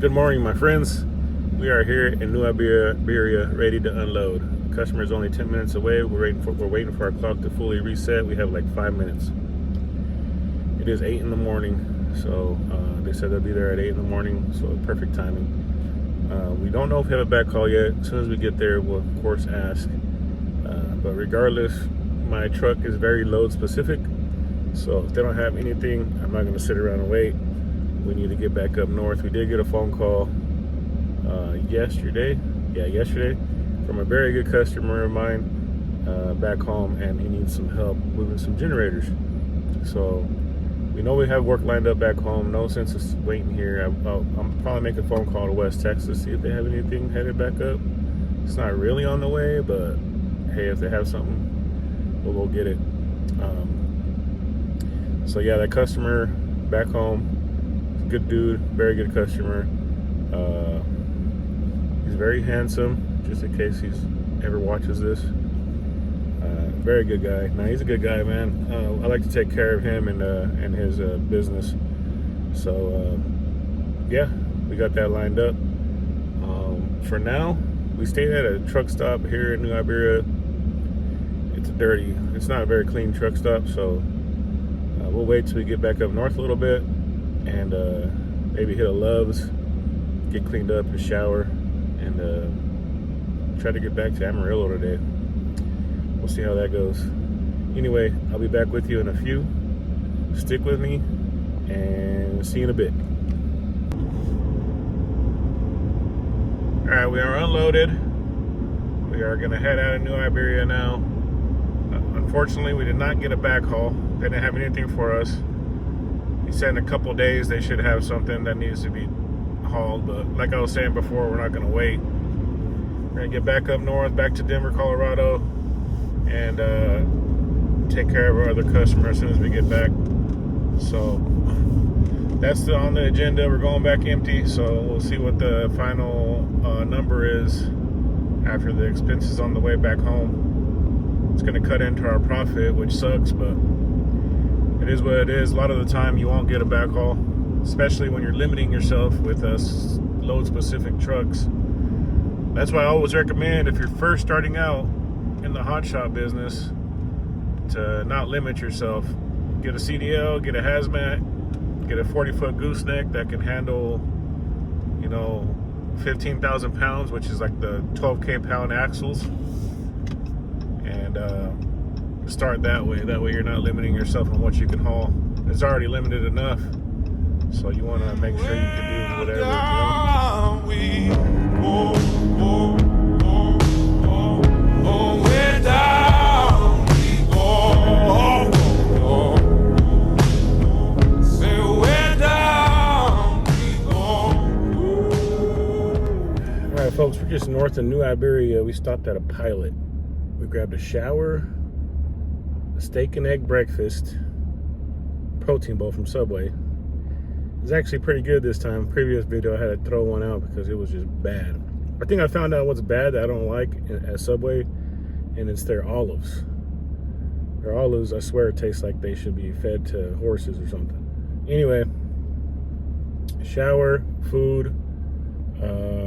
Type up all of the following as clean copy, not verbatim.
Good morning, my friends. We are here in New Iberia, ready to unload. The customer is only 10 minutes away. We're waiting for our clock to fully reset. We have like 5 minutes. It is 8 in the morning, so they said they'll be there at 8 in the morning, so perfect timing. We don't know if we have a back call yet. As soon as we get there, we'll of course ask. But regardless, my truck is very load specific, so if they don't have anything, I'm not going to sit around and wait. We need to get back up north. We did get a phone call yesterday from a very good customer of mine back home, and he needs some help moving some generators. So we know we have work lined up back home. No sense of waiting here. I'm probably make a phone call to West Texas, see if they have anything headed back up. It's not really on the way, but hey, if they have something, we'll go get it. So yeah, that customer back home, good dude, very good customer. He's very handsome, just in case he's ever watches this. Very good guy. Now he's a good guy, man. I like to take care of him and his business. So yeah, we got that lined up. For now, we stayed at a truck stop here in New Iberia. It's dirty. It's not a very clean truck stop, so we'll wait till we get back up north a little bit and maybe hit a Love's, get cleaned up and shower, and try to get back to Amarillo today. We'll see how that goes. Anyway, I'll be back with you in a few. Stick with me, and see you in a bit. All right, we are unloaded. We are gonna head out of New Iberia now. Unfortunately, we did not get a back haul. They didn't have anything for us. He said in a couple days they should have something that needs to be hauled, but like I was saying before, we're not gonna wait. We're gonna get back up north, back to Denver, Colorado, and take care of our other customer as soon as we get back. So that's on the agenda. We're going back empty, so we'll see what the final number is after the expenses on the way back home. It's going to cut into our profit, which sucks, but it is what it is. A lot of the time you won't get a back haul, especially when you're limiting yourself with load specific trucks. That's why I always recommend, if you're first starting out in the hot shop business, to not limit yourself. Get a CDL, get a hazmat, get a 40-foot gooseneck that can handle, 15,000 pounds, which is like the 12K pound axles, and start that way. That way you're not limiting yourself on what you can haul. It's already limited enough, so you want to make sure you can do whatever. Alright folks, we're just north of New Iberia. We stopped at a Pilot. We grabbed a shower, a steak and egg breakfast, protein bowl from Subway. It was actually pretty good this time. Previous video I had to throw one out because it was just bad. I think I found out what's bad that I don't like at Subway, and it's their olives. Their olives, I swear, taste like they should be fed to horses or something. Anyway, shower, food,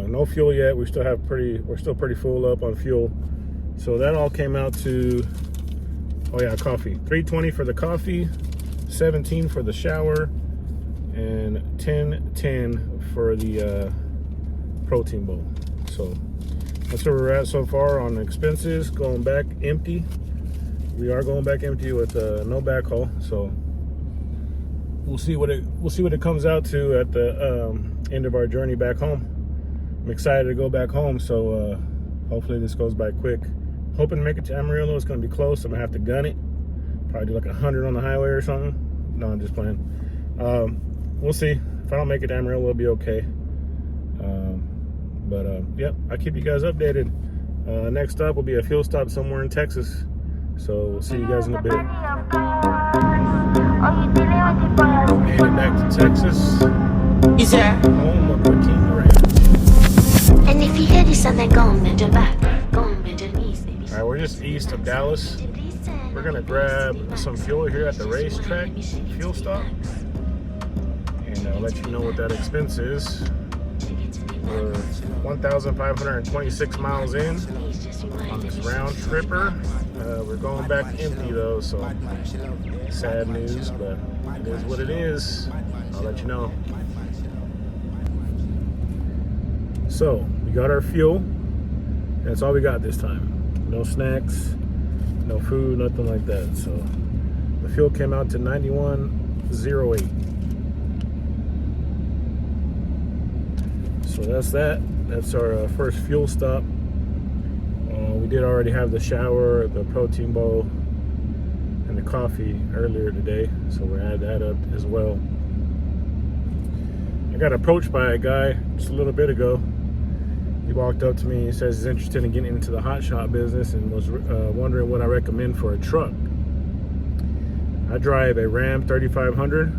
no fuel yet. We're still pretty full up on fuel. So that all came out to, oh yeah, coffee. $3.20 for the coffee, $17 for the shower, and $10.10 for the protein bowl. So that's where we're at so far on expenses. Going back empty. We are going back empty with no back haul. So we'll see what it comes out to at the end of our journey back home. I'm excited to go back home, so hopefully this goes by quick. Hoping to make it to Amarillo. It's going to be close. I'm going to have to gun it. Probably do like 100 on the highway or something. No, I'm just playing. We'll see. If I don't make it to Amarillo, it'll be okay. Yep, I'll keep you guys updated. Next up will be a fuel stop somewhere in Texas. So we'll see you guys in a bit. Made it back to Texas. Home of Joaquin Ranch. And if you hear this on the gong, then jump back. Gong, then jump east. Alright, we're just east of Dallas. We're gonna grab some fuel here at the racetrack fuel stop, and I'll let you know what that expense is. We're 1,526 miles in on this round tripper. We're going back empty though, so sad news, but it is what it is. I'll let you know. So we got our fuel. That's all we got this time. No snacks, no food, nothing like that. So the fuel came out to 91.08. So that's that. That's our first fuel stop. We did already have the shower, the protein bowl, and the coffee earlier today, so we're add that up as well. I got approached by a guy just a little bit ago. He walked up to me. He says he's interested in getting into the hot shot business and was wondering what I recommend for a truck. I drive a Ram 3500,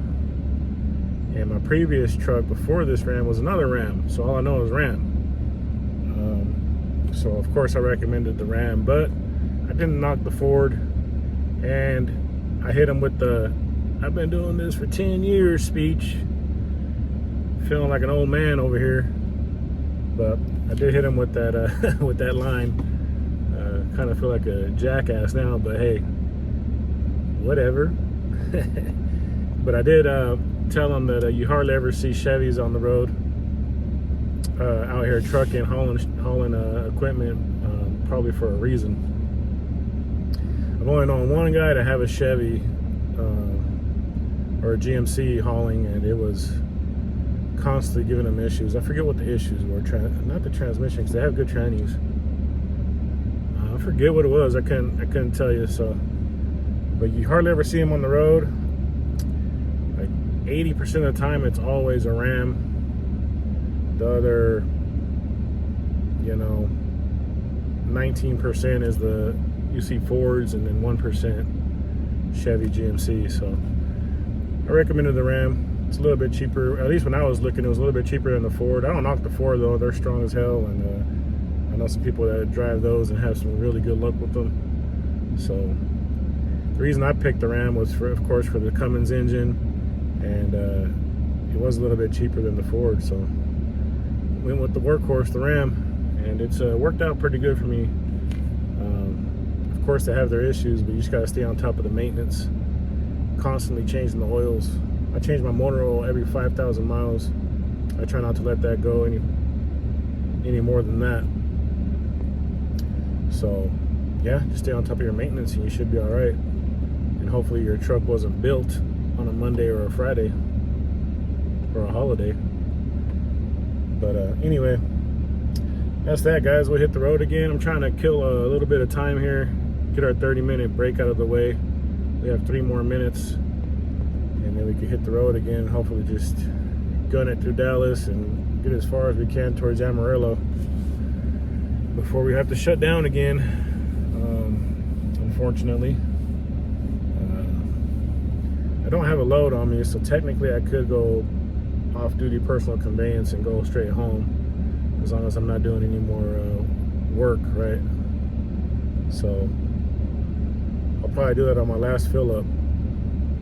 and my previous truck before this Ram was another Ram, so all I know is Ram. So of course I recommended the Ram, but I didn't knock the Ford, and I hit him with the "I've been doing this for 10 years" speech. Feeling like an old man over here, but I did hit him with that with that line. Kind of feel like a jackass now, but hey, whatever. But I did tell him that you hardly ever see Chevys on the road out here trucking, hauling equipment, probably for a reason. I've only known one guy to have a Chevy or a GMC hauling, and it was constantly giving them issues. I forget what the issues were. Not the transmission, because they have good trannies. I forget what it was. I couldn't tell you. So, but you hardly ever see them on the road. Like 80% of the time, it's always a Ram. The other, 19% is you see Fords, and then 1% Chevy GMC. So I recommended the Ram. It's a little bit cheaper. At least when I was looking, it was a little bit cheaper than the Ford. I don't knock the Ford though; they're strong as hell, and I know some people that drive those and have some really good luck with them. So the reason I picked the Ram was, of course, for the Cummins engine, and it was a little bit cheaper than the Ford. So went with the workhorse, the Ram, and it's worked out pretty good for me. Of course, they have their issues, but you just got to stay on top of the maintenance, constantly changing the oils. I change my motor oil every 5,000 miles. I try not to let that go any more than that. So yeah, just stay on top of your maintenance and you should be all right. And hopefully your truck wasn't built on a Monday or a Friday or a holiday. But anyway, that's that, guys. We'll hit the road again. I'm trying to kill a little bit of time here, get our 30-minute break out of the way. We have 3 more minutes, and then we can hit the road again. Hopefully just gun it through Dallas and get as far as we can towards Amarillo before we have to shut down again, unfortunately. I don't have a load on me, so technically I could go off-duty personal conveyance and go straight home, as long as I'm not doing any more work, right? So I'll probably do that on my last fill up.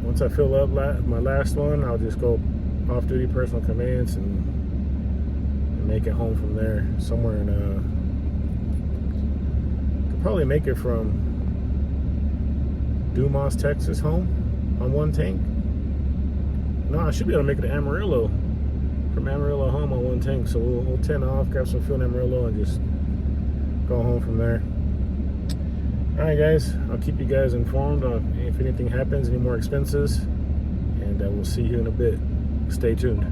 Once I fill up my last one, I'll just go off-duty personal conveyance and make it home from there. Somewhere in could probably make it from Dumas, Texas home on one tank. No, I should be able to make it to Amarillo. From Amarillo home on one tank. So we'll 10 off, grab some fuel in Amarillo, and just go home from there. Alright guys, I'll keep you guys informed if anything happens, any more expenses, and we'll see you in a bit. Stay tuned.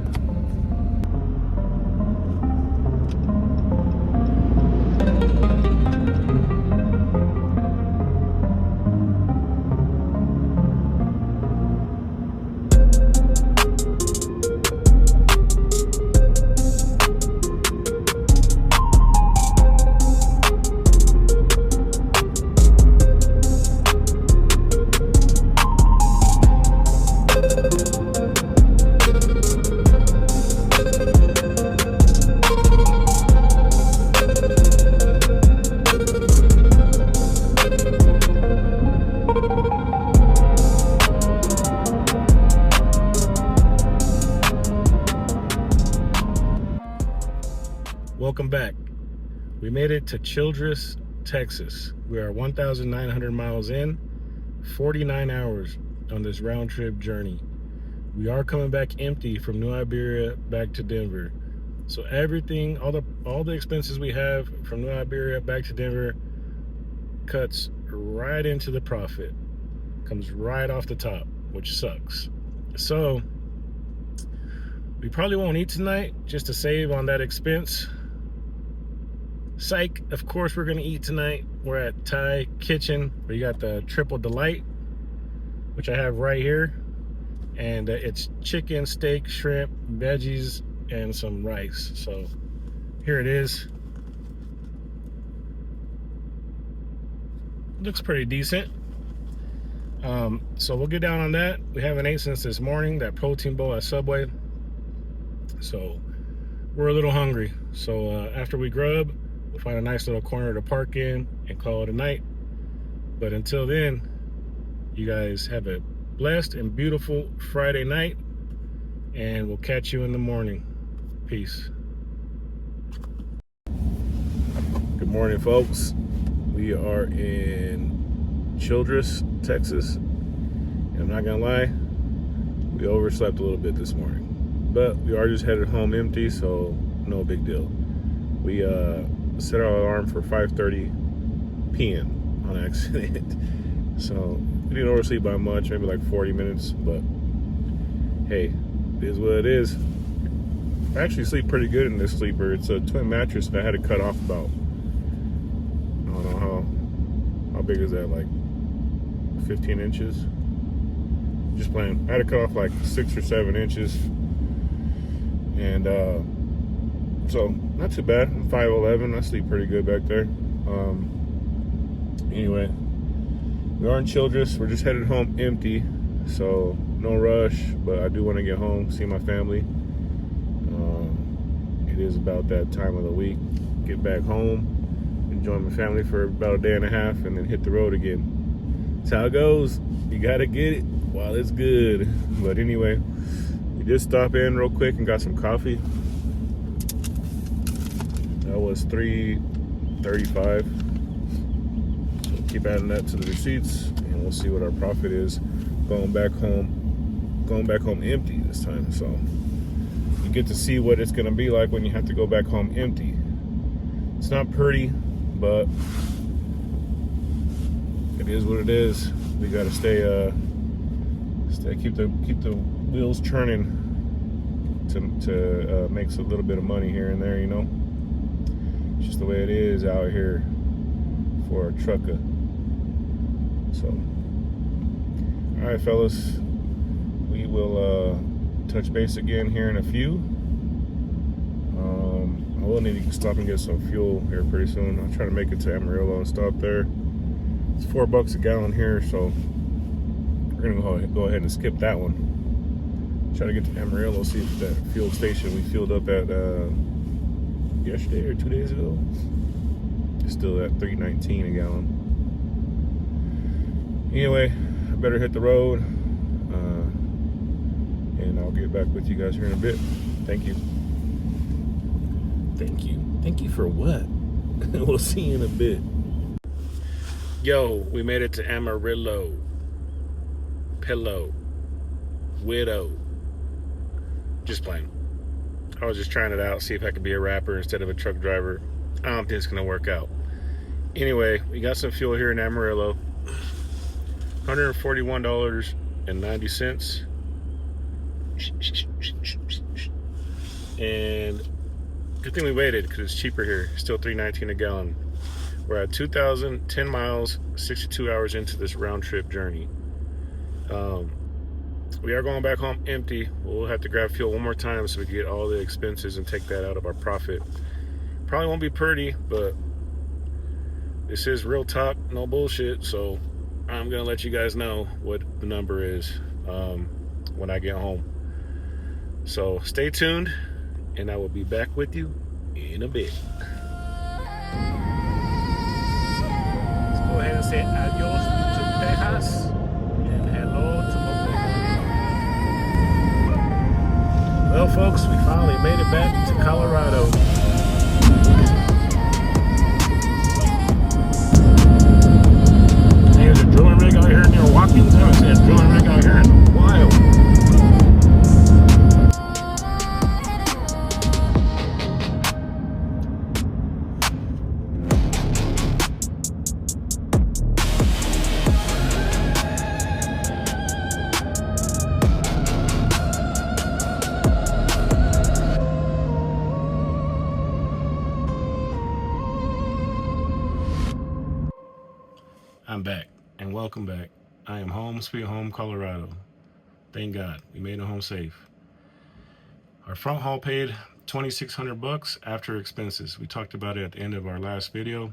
Welcome back. We made it to Childress, Texas. We are 1,900 miles in, 49 hours on this round trip journey. We are coming back empty from New Iberia back to Denver. So everything, all the expenses we have from New Iberia back to Denver cuts right into the profit. Comes right off the top, which sucks. So we probably won't eat tonight just to save on that expense. Psych, of course we're gonna eat tonight. We're at Thai Kitchen. We got the Triple Delight, which I have right here. And it's chicken, steak, shrimp, veggies, and some rice. So here it is. Looks pretty decent. So we'll get down on that. We haven't ate since this morning, that protein bowl at Subway. So we're a little hungry. So after we grub, we'll find a nice little corner to park in and call it a night. But until then, you guys have a blessed and beautiful Friday night, and we'll catch you in the morning. Peace. Good morning, folks. We are in Childress, Texas. And I'm not gonna lie, we overslept a little bit this morning, but we are just headed home empty, so no big deal. We set our alarm for 5:30 p.m. on accident. So we didn't oversleep by much, maybe like 40 minutes, but hey, it is what it is. I actually sleep pretty good in this sleeper. It's a twin mattress that I had to cut off about, I don't know how big is that, like 15 inches? Just playing. I had to cut off like 6 or 7 inches. And so not too bad. I'm 5'11". I sleep pretty good back there. Anyway, we are in Childress. We're just headed home empty, so no rush, but I do want to get home, see my family. It is about that time of the week. Get back home, enjoy my family for about a day and a half, and then hit the road again. That's how it goes. You gotta get it while it's good. But anyway, we just stopped in real quick and got some coffee. That was $3.35. So keep adding that to the receipts, and we'll see what our profit is going back home empty this time. So you get to see what it's gonna be like when you have to go back home empty. It's not pretty, but it is what it is. We gotta keep the wheels churning to make a little bit of money here and there, you know. It's just the way it is out here for a trucker. So, all right, fellas, we will touch base again here in a few. I will need to stop and get some fuel here pretty soon. I'll try to make it to Amarillo and stop there. It's $4 a gallon here, so we're gonna go ahead and skip that one. Try to get to Amarillo, see if that fuel station we filled up at yesterday or 2 days ago is still at $3.19 a gallon. Anyway, I better hit the road, and I'll get back with you guys here in a bit. Thank you. Thank you for what? We'll see you in a bit. Yo, we made it to Amarillo. Pillow. Widow. Just playing. I was just trying it out, see if I could be a rapper instead of a truck driver. I don't think it's gonna work out. Anyway, we got some fuel here in Amarillo. $141.90. And good thing we waited, because it's cheaper here. Still $3.19 a gallon. We're at 2,010 miles, 62 hours into this round trip journey. We are going back home empty. We'll have to grab fuel one more time so we can get all the expenses and take that out of our profit. Probably won't be pretty, but this is real talk, no bullshit. So I'm gonna let you guys know what the number is when I get home. So stay tuned, and I will be back with you in a bit. Let's go ahead and say adios to Texas and hello to Oklahoma. Well, folks, we finally made it back to Colorado. I'm back, and welcome back. I am home, sweet home, Colorado. Thank God, we made it home safe. Our front haul paid $2,600 after expenses. We talked about it at the end of our last video.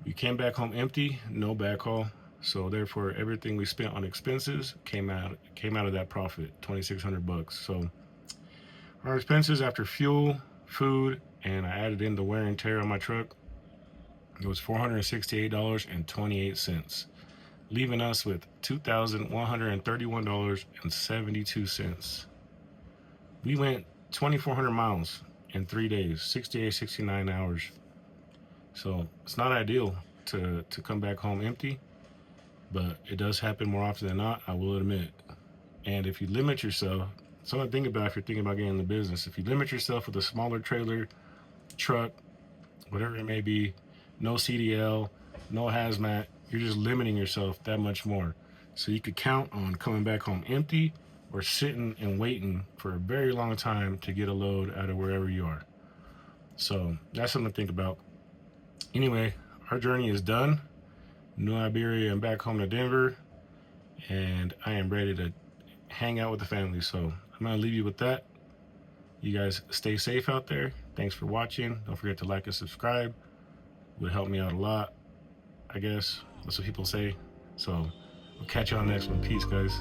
We came back home empty, no back haul. So therefore, everything we spent on expenses came out of that profit, $2,600. So our expenses after fuel, food, and I added in the wear and tear on my truck, it was $468.28, leaving us with $2,131.72. We went 2,400 miles in 3 days, 68, 69 hours. So it's not ideal to come back home empty, but it does happen more often than not, I will admit. And if you limit yourself, something to think about if you're thinking about getting in the business, if you limit yourself with a smaller trailer, truck, whatever it may be, no CDL, no hazmat, you're just limiting yourself that much more. So you could count on coming back home empty or sitting and waiting for a very long time to get a load out of wherever you are. So that's something to think about. Anyway, our journey is done. New Iberia and back home to Denver, and I am ready to hang out with the family. So I'm gonna leave you with that. You guys stay safe out there. Thanks for watching. Don't forget to like and subscribe. It would help me out a lot, I guess. That's what people say. So we'll catch you on the next one. Peace, guys.